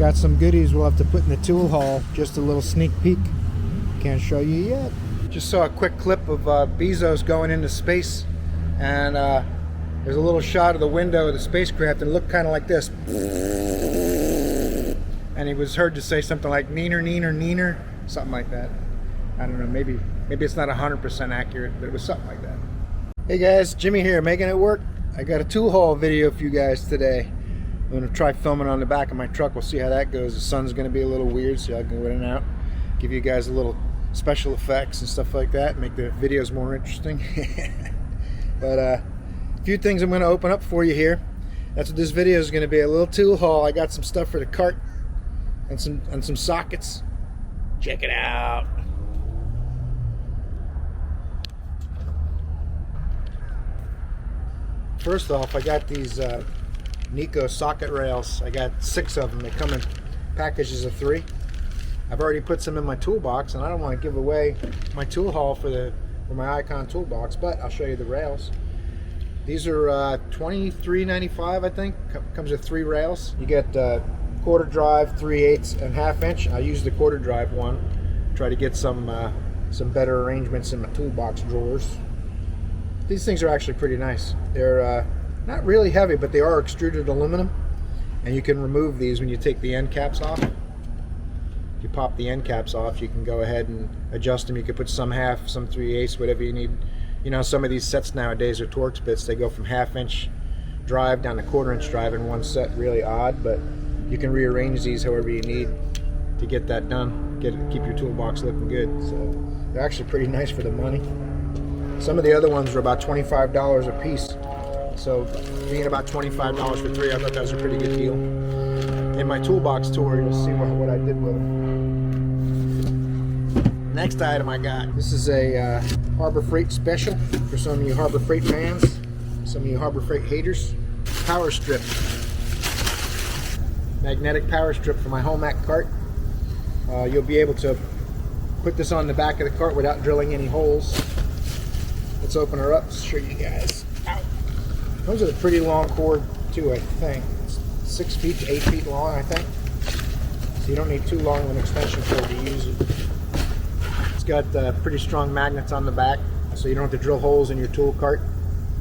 Got some goodies we'll have to put in the tool haul. Just a little sneak peek. Can't show you yet. Just saw a quick clip of Bezos going into space, and there's a little shot of the window of the spacecraft, and it looked kind of like this. And he was heard to say something like "neener, neener, neener," something like that. I don't know. Maybe it's not 100% accurate, but it was something like that. Hey guys, Jimmy here, making it work. I got a tool haul video for you guys today. I'm going to try filming on the back of my truck. We'll see how that goes. The sun's going to be a little weird, so I can go in and out. Give you guys a little special effects and stuff like that. Make the videos more interesting. But a few things I'm going to open up for you here. That's what this video is going to be. A little tool haul. I got some stuff for the cart and some sockets. Check it out. First off, I got these Nico socket rails. I got 6 of them. They come in packages of 3. I've already put some in my toolbox, and I don't want to give away my tool haul for my Icon toolbox, but I'll show you the rails. These are $23.95, I think. Comes with 3 rails. You get quarter drive, 3/8, and 1/2 inch. I use the quarter drive one. Try to get some better arrangements in my toolbox drawers. These things are actually pretty nice. They're not really heavy, but they are extruded aluminum, and you can remove these when you take the end caps off. If you pop the end caps off, you can go ahead and adjust them. You can put some 1/2, some 3/8, whatever you need. You know, some of these sets nowadays are Torx bits. They go from 1/2 inch drive down to 1/4 inch drive in one set. Really odd, but you can rearrange these however you need to get that done. Keep your toolbox looking good. So they're actually pretty nice for the money. Some of the other ones are about $25 a piece. So being about $25 for 3, I thought that was a pretty good deal. In my toolbox tour, you'll see what I did with them. Next item I got. This is a Harbor Freight special for some of you Harbor Freight fans, some of you Harbor Freight haters. Power strip. Magnetic power strip for my Homac cart. You'll be able to put this on the back of the cart without drilling any holes. Let's open her up to show you guys. Ow. Comes with a pretty long cord too, I think. It's 6 feet to 8 feet long, I think. So you don't need too long of an extension cord to use it. It's got pretty strong magnets on the back, so you don't have to drill holes in your tool cart.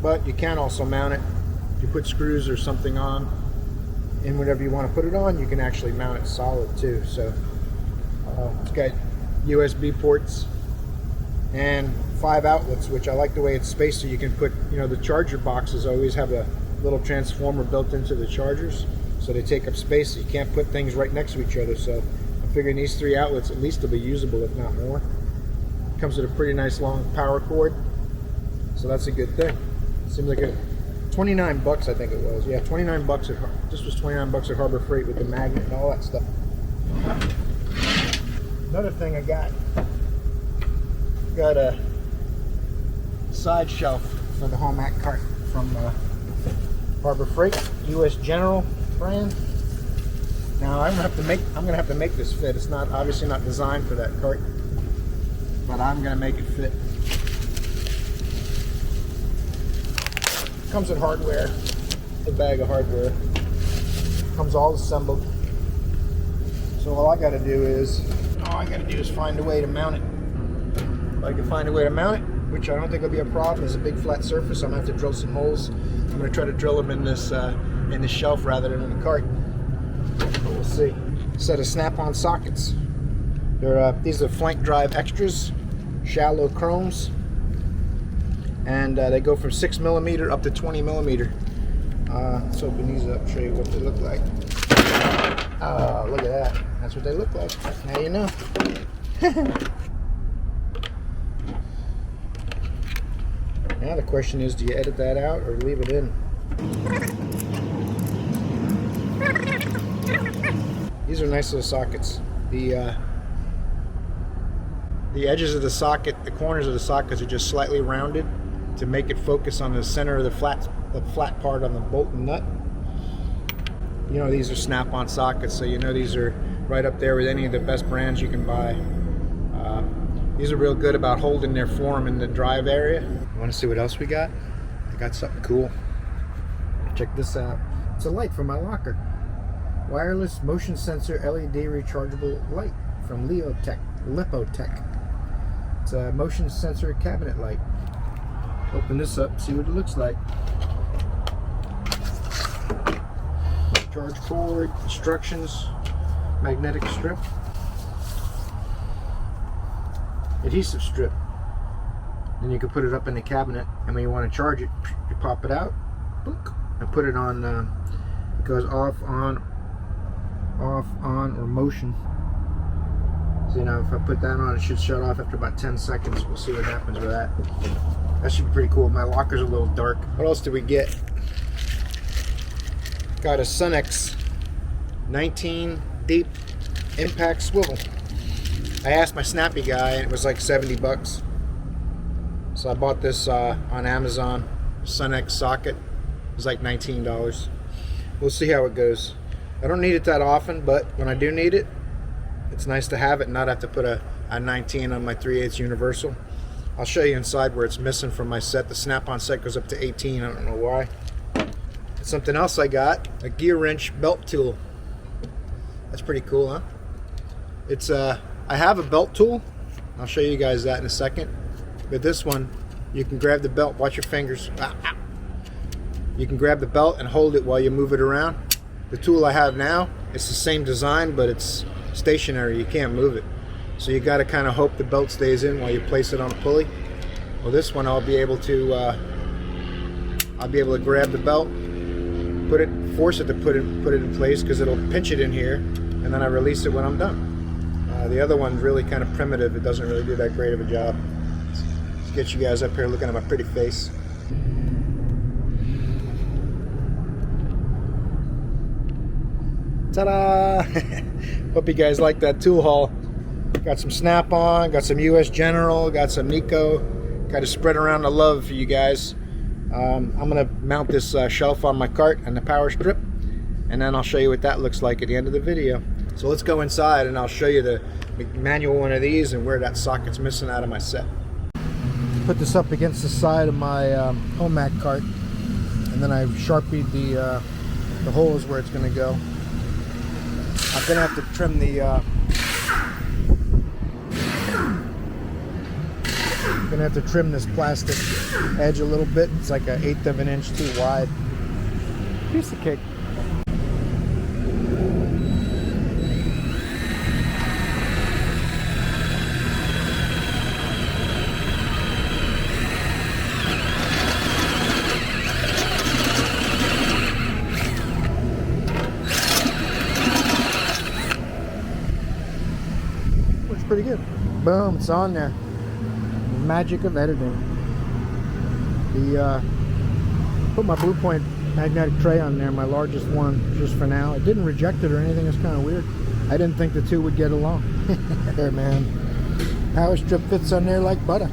But you can also mount it. If you put screws or something on, and whatever you want to put it on, you can actually mount it solid too. So it's got USB ports and 5 outlets, which I like the way it's spaced, so you can put, you know, the charger boxes always have a little transformer built into the chargers, so they take up space. So you can't put things right next to each other, so I'm figuring these 3 outlets at least will be usable, if not more. Comes with a pretty nice long power cord, so that's a good thing. Seems like a 29 bucks, I think it was. Yeah, 29 bucks. This was 29 bucks at Harbor Freight with the magnet and all that stuff. Another thing I got a side shelf for the Homac cart from Harbor Freight, U.S. General brand. Now I'm gonna have to make this fit. It's not obviously not designed for that cart, but I'm gonna make it fit. Comes with hardware, a bag of hardware. Comes all assembled. So all I gotta do is find a way to mount it. If I can find a way to mount it, which I don't think will be a problem. It's a big flat surface. I'm gonna have to drill some holes. I'm gonna try to drill them in this shelf rather than in the cart. But we'll see. Set of snap-on sockets. These are flank drive extras, shallow chromes, and they go from 6mm up to 20mm. Let's open these up, show you what they look like. Oh, look at that. That's what they look like. Now you know. Now the question is, do you edit that out or leave it in? These are nice little sockets. The edges of the socket, the corners of the sockets are just slightly rounded to make it focus on the center of the flat part on the bolt and nut. You know, these are snap-on sockets, so you know these are right up there with any of the best brands you can buy. These are real good about holding their form in the drive area. You want to see what else we got? I got something cool. Check this out. It's a light for my locker. wireless motion sensor LED rechargeable light from Lipotech. It's a motion sensor cabinet light. Open this up, see what it looks like. Charge cord, instructions, magnetic strip, adhesive strip. Then you can put it up in the cabinet, and when you want to charge it, you pop it out, and put it on. It goes off, on, or motion. So, you know, if I put that on, it should shut off after about 10 seconds. We'll see what happens with that. That should be pretty cool. My locker's a little dark. What else did we get? Got a Sunex 19 deep impact swivel. I asked my Snappy guy, and it was like 70 bucks. So I bought this on Amazon. Sunex socket. It was like $19. We'll see how it goes. I don't need it that often, but when I do need it, it's nice to have it and not have to put a 19 on my 3/8 universal. I'll show you inside where it's missing from my set. The snap-on set goes up to 18. I don't know why. Something else I got, a Gearwrench belt tool. That's pretty cool, huh? It's I have a belt tool. I'll show you guys that in a second. But this one, you can grab the belt. Watch your fingers. You can grab the belt and hold it while you move it around. The tool I have now, it's the same design, but it's stationary. You can't move it. So you got to kind of hope the belt stays in while you place it on a pulley. Well, this one I'll be able to grab the belt, force it to put it in place, because it'll pinch it in here, and then I release it when I'm done. The other one's really kind of primitive. It doesn't really do that great of a job. Let's get you guys up here looking at my pretty face. Ta-da! Hope you guys like that tool haul. Got some snap-on, got some US General, got some Nico. Got to spread around the love for you guys. I'm going to mount this shelf on my cart and the power strip, and then I'll show you what that looks like at the end of the video. So let's go inside and I'll show you the manual one of these and where that socket's missing out of my set. Put this up against the side of my Homac cart, and then I've Sharpied the holes where it's going to go. I'm going to have to trim the this plastic edge a little bit. It's like 1/8 of an inch too wide. Piece of cake. Looks pretty good. Boom, it's on there. Magic of editing. Put my Blue Point magnetic tray on there, my largest one, just for now. It didn't reject it or anything. It's kind of weird. I didn't think the two would get along. There, man. Power strip fits on there like butter.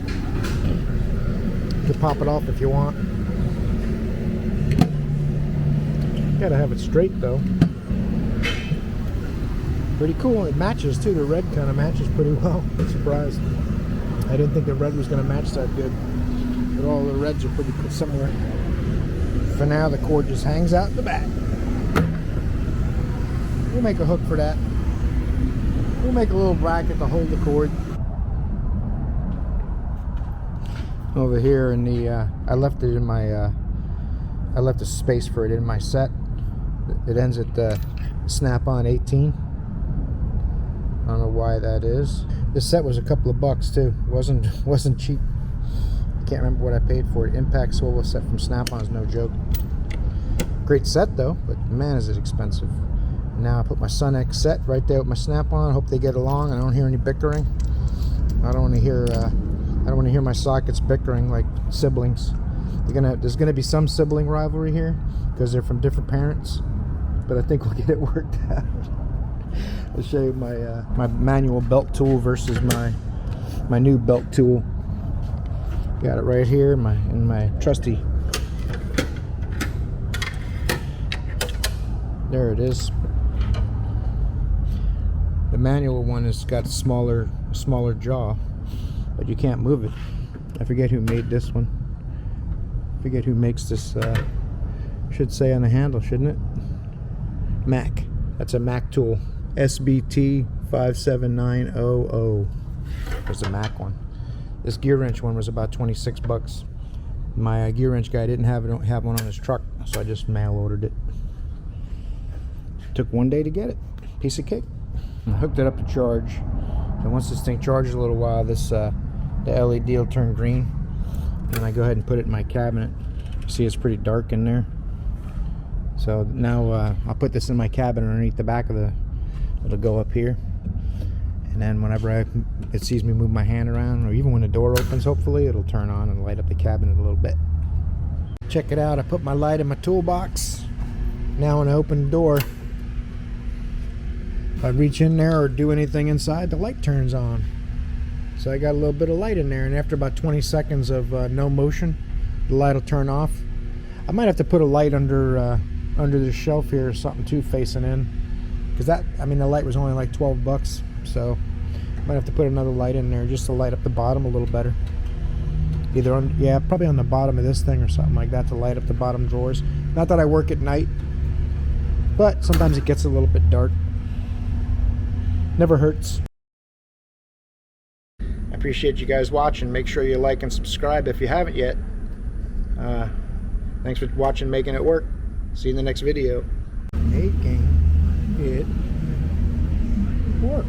You can pop it off if you want. Gotta have it straight though. Pretty cool. It matches too. The red kind of matches pretty well. I'm surprised. I didn't think the red was going to match that good, but all the reds are pretty similar. For now, the cord just hangs out the back. We'll make a hook for that. We'll make a little bracket to hold the cord. Over here in the, I left it in my, I left a space for it in my set. It ends at snap-on 18. I don't know why that is. This set was a couple of bucks too. It wasn't cheap. Can't remember what I paid for it. Impact swivel set from Snap-on is no joke. Great set though, but man is it expensive. Now I put my Sunex set right there with my Snap-on. Hope they get along. I don't hear any bickering. I don't want to hear my sockets bickering like siblings. There's gonna be some sibling rivalry here because they're from different parents, but I think we'll get it worked out. I'll show you my manual belt tool versus my new belt tool. Got it right here in my trusty. There it is. The manual one has got a smaller jaw, but you can't move it. I forget who made this one. I forget who makes this. Should say on the handle, shouldn't it? Mac. That's a Mac tool, SBT 57900. There's a Mac one. This Gearwrench one was about 26 bucks. My Gearwrench guy didn't have one on his truck, so I just mail ordered it. Took 1 day to get it. Piece of cake. I hooked it up to charge. And once this thing charges a little while, this the LED will turn green. And I go ahead and put it in my cabinet. You see it's pretty dark in there. So now I'll put this in my cabinet underneath the back of the, it'll go up here. And then whenever it sees me move my hand around, or even when the door opens, hopefully, it'll turn on and light up the cabinet a little bit. Check it out, I put my light in my toolbox. Now when I open the door, if I reach in there or do anything inside, the light turns on. So I got a little bit of light in there, and after about 20 seconds of no motion, the light will turn off. I might have to put a light under the shelf here or something too, facing in, because that, I mean, the light was only like 12 bucks, so I might have to put another light in there just to light up the bottom a little better. Either on, yeah, probably on the bottom of this thing or something like that to light up the bottom drawers. Not that I work at night, but sometimes it gets a little bit dark. Never hurts. I appreciate you guys watching. Make sure you like and subscribe if you haven't yet. Thanks for watching Making It Work. See you in the next video. Making it work.